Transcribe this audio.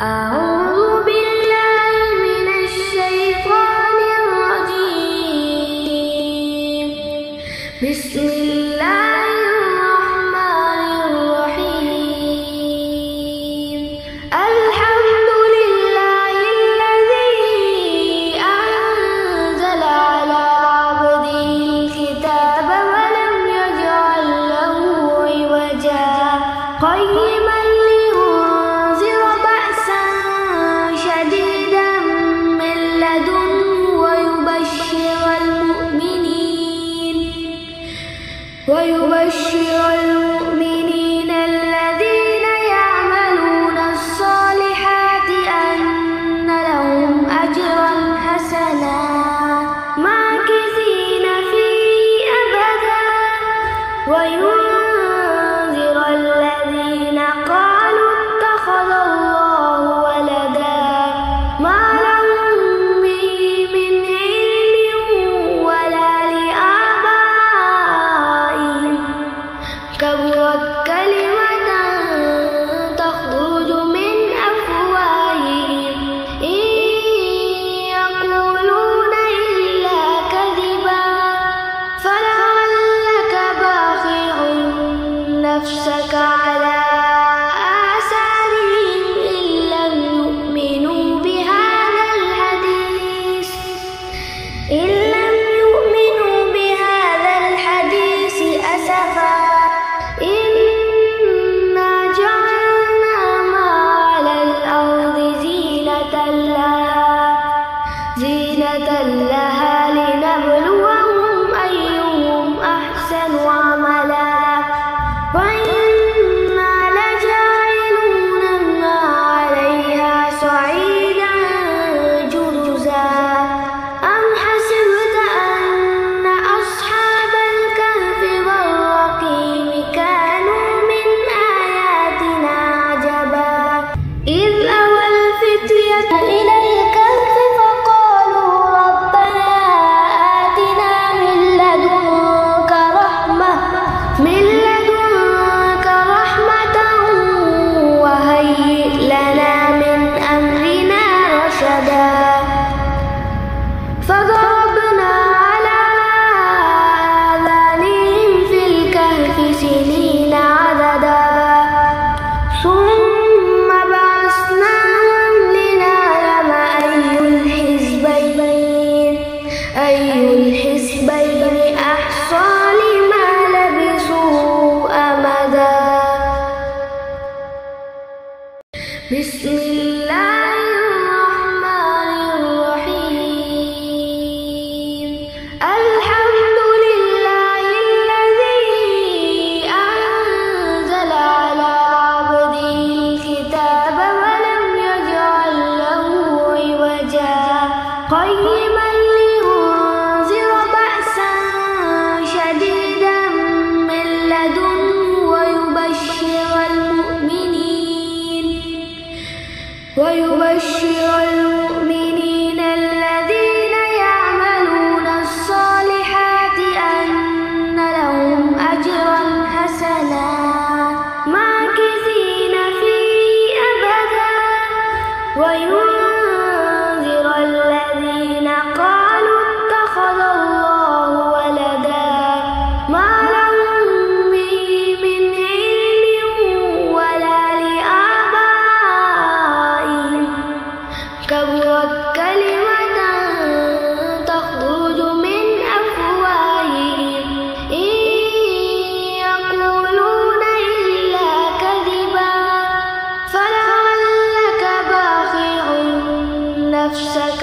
أعوذ بالله من الشيطان الرجيم. بسم الله الرحمن الرحيم. الحمد لله الذي أنزل على عبده الكتاب ولم يجعل له عوجا قيما لينذر بأسا شديدا من لدنه ويبشر المؤمنين الذين يعملون الصالحات أن لهم أجرا حسنا ماكثين فيه أبدا وينذر الذين قالوا اتخذ الله ولدا ما لهم به من علم ولا لآبائهم كبرت كلمة تخرج من أفواههم إن يقولون إلا كذبا فلعلك باخع نفسك على آثارهم إن لم يؤمنوا بهذا الحديث أسفا إنا جعلنا ما على الأرض زينة لها لنبلوهم أيهم أحسن عملا وإنا لجاعلون ما عليها صعيدا جرزا أم حسبت أن أصحاب الكهف والرقيم كانوا من آياتنا عجبا إذ أوى الفتية إلى الكهف فقالوا ربنا آتنا من لدنك رحمة وهيئ لنا من أمرنا رشدا فضربنا على آذانهم في الكهف سنين عددا ثم بعثناهم لنعلم أي الحزبين أحصى لما لبثوا أمدا. بسم الله الرحمن الرحيم. الحمد لله الذي أنزل على عبده الكتاب ولم يجعل له عوجا قيما لينذر بأسا شديدا من لدنه ويبشر المؤمنين الذين يعملون الصالحات أن لهم أجرا حسنا ماكثين فيه أبدا وينذر الذين قالوا اتخذ الله ولدا ما لهم به من علم ولا لآبائهم كبرت كلمة تخرج من أفواههم إن يقولون إلا كذبا فلعلك باخع نفسك